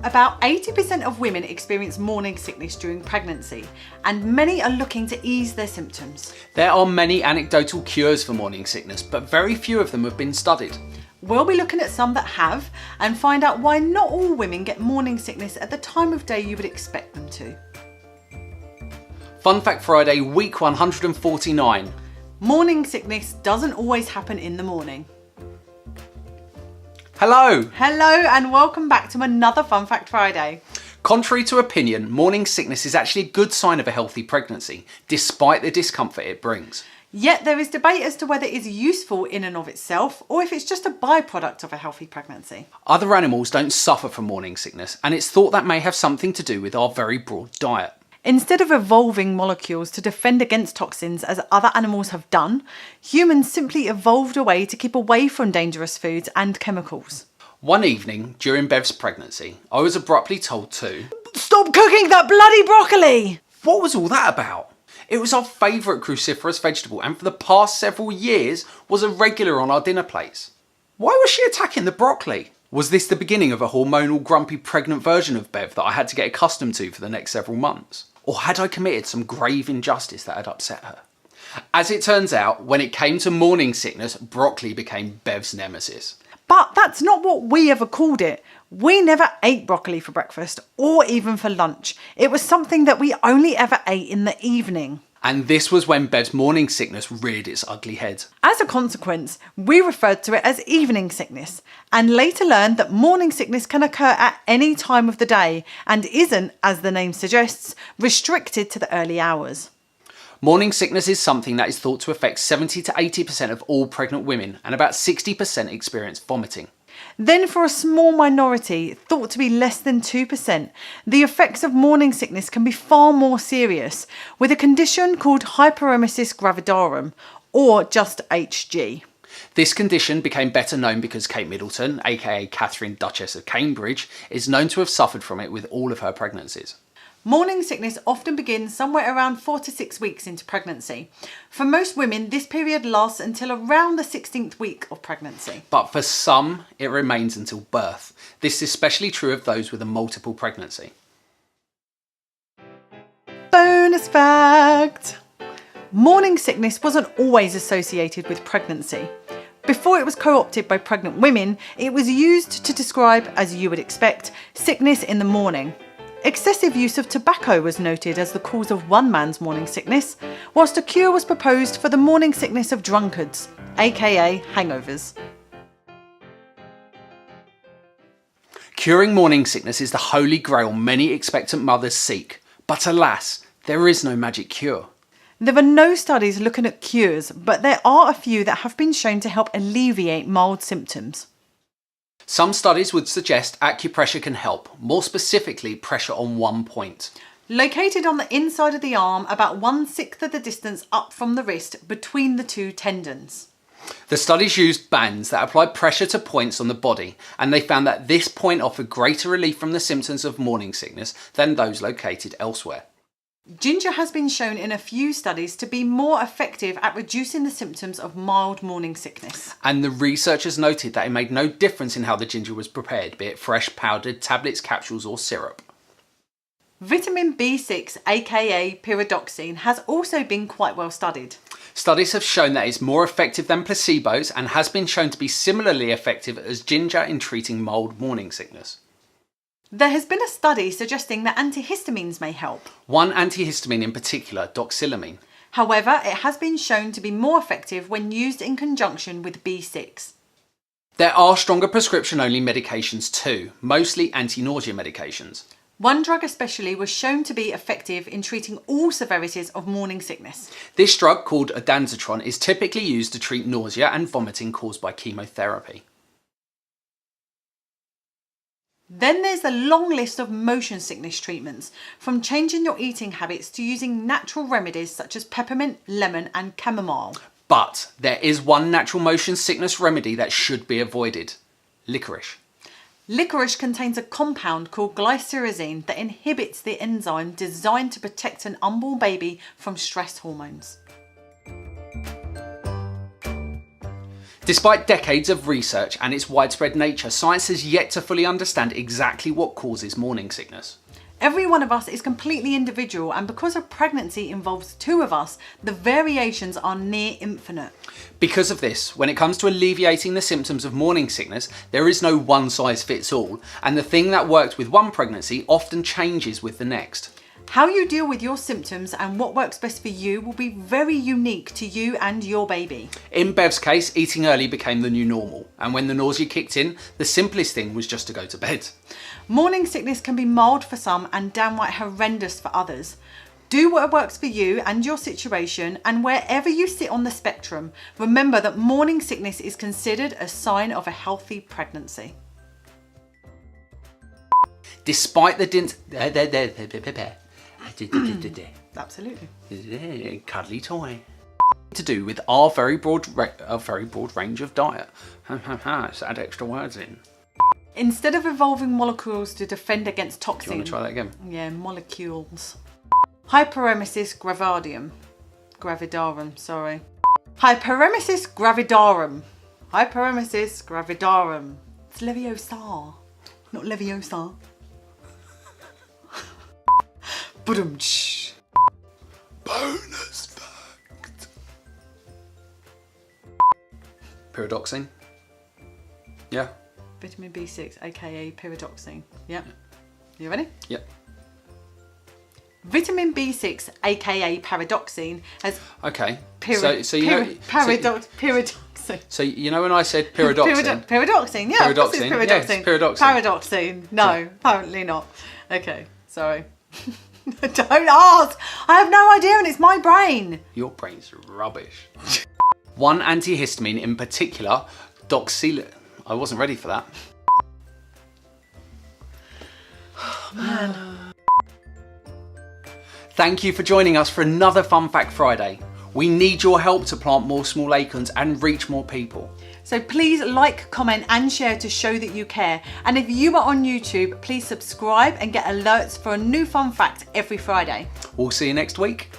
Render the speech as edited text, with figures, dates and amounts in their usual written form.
About 80% of women experience morning sickness during pregnancy, and many are looking to ease their symptoms. There are many anecdotal cures for morning sickness, but very few of them have been studied. We'll be looking at some that have and find out why not all women get morning sickness at the time of day you would expect them to. Fun Fact Friday, week 149. Morning sickness doesn't always happen in the morning. Hello! Hello and welcome back to another Fun Fact Friday. Contrary to opinion, morning sickness is actually a good sign of a healthy pregnancy, despite the discomfort it brings. Yet there is debate as to whether it is useful in and of itself or if it's just a byproduct of a healthy pregnancy. Other animals don't suffer from morning sickness, and it's thought that may have something to do with our very broad diet. Instead of evolving molecules to defend against toxins as other animals have done, humans simply evolved a way to keep away from dangerous foods and chemicals. One evening, during Bev's pregnancy, I was abruptly told to... Stop cooking that bloody broccoli! What was all that about? It was our favourite cruciferous vegetable and for the past several years was a regular on our dinner plates. Why was she attacking the broccoli? Was this the beginning of a hormonal grumpy pregnant version of Bev that I had to get accustomed to for the next several months? Or had I committed some grave injustice that had upset her? As it turns out, when it came to morning sickness, broccoli became Bev's nemesis. But that's not what we ever called it. We never ate broccoli for breakfast or even for lunch. It was something that we only ever ate in the evening. And this was when Bev's morning sickness reared its ugly head. As a consequence, we referred to it as evening sickness and later learned that morning sickness can occur at any time of the day and isn't, as the name suggests, restricted to the early hours. Morning sickness is something that is thought to affect 70 to 80% of all pregnant women, and about 60% experience vomiting. Then for a small minority, thought to be less than 2%, the effects of morning sickness can be far more serious, with a condition called hyperemesis gravidarum, or just HG. This condition became better known because Kate Middleton, aka Catherine Duchess of Cambridge, is known to have suffered from it with all of her pregnancies. Morning sickness often begins somewhere around 4 to 6 weeks into pregnancy. For most women, this period lasts until around the 16th week of pregnancy. But for some, it remains until birth. This is especially true of those with a multiple pregnancy. Bonus fact! Morning sickness wasn't always associated with pregnancy. Before it was co-opted by pregnant women, it was used to describe, as you would expect, sickness in the morning. Excessive use of tobacco was noted as the cause of one man's morning sickness, whilst a cure was proposed for the morning sickness of drunkards, aka hangovers. Curing morning sickness is the holy grail many expectant mothers seek, but alas, there is no magic cure. There are no studies looking at cures, but there are a few that have been shown to help alleviate mild symptoms. Some studies would suggest acupressure can help, more specifically pressure on one point. Located on the inside of the arm, about 1/6 of the distance up from the wrist between the two tendons. The studies used bands that applied pressure to points on the body, and they found that this point offered greater relief from the symptoms of morning sickness than those located elsewhere. Ginger has been shown in a few studies to be more effective at reducing the symptoms of mild morning sickness. And the researchers noted that it made no difference in how the ginger was prepared, be it fresh, powdered, tablets, capsules or syrup. Vitamin B6, aka pyridoxine, has also been quite well studied. Studies have shown that it's more effective than placebos and has been shown to be similarly effective as ginger in treating mild morning sickness. There has been a study suggesting that antihistamines may help. One antihistamine in particular, doxylamine. However, it has been shown to be more effective when used in conjunction with B6. There are stronger prescription-only medications too, mostly anti-nausea medications. One drug especially was shown to be effective in treating all severities of morning sickness. This drug, called ondansetron, is typically used to treat nausea and vomiting caused by chemotherapy. Then there's a long list of motion sickness treatments, from changing your eating habits to using natural remedies such as peppermint, lemon and chamomile. But there is one natural motion sickness remedy that should be avoided: licorice. Licorice contains a compound called glycyrrhizine that inhibits the enzyme designed to protect an unborn baby from stress hormones. Despite decades of research and its widespread nature, science has yet to fully understand exactly what causes morning sickness. Every one of us is completely individual, and because a pregnancy involves two of us, the variations are near infinite. Because of this, when it comes to alleviating the symptoms of morning sickness, there is no one size fits all, and the thing that worked with one pregnancy often changes with the next. How you deal with your symptoms and what works best for you will be very unique to you and your baby. In Bev's case, eating early became the new normal, and when the nausea kicked in, the simplest thing was just to go to bed. Morning sickness can be mild for some and downright horrendous for others. Do what works for you and your situation, and wherever you sit on the spectrum, remember that morning sickness is considered a sign of a healthy pregnancy. Despite the Absolutely. cuddly toy to do with our very broad range of diet. Let's add extra words in. Instead of evolving molecules to defend against toxins. Do you want to try that again? Yeah, molecules. Hyperemesis gravidarum, sorry. Hyperemesis gravidarum. Hyperemesis gravidarum. It's Leviosa, not Leviosa. Ba-dum-tsh. Bonus fact. Pyridoxine. Yeah. Vitamin B6, aka pyridoxine. Yep. You ready? Yep. Vitamin B6, aka pyridoxine, has Okay. pyridoxine. So you know when I said pyridoxine? Pyridoxine, yeah. Of course it's Pyridoxine, yeah, it's pyridoxine. Pyridoxine. No, apparently not. Okay, sorry. Don't ask. I have no idea, and it's my brain. Your brain's rubbish. One antihistamine in particular, doxil. I wasn't ready for that. Man. Thank you for joining us for another Fun Fact Friday. We need your help to plant more small acorns and reach more people. So please like, comment and share to show that you care. And if you are on YouTube, please subscribe and get alerts for a new fun fact every Friday. We'll see you next week.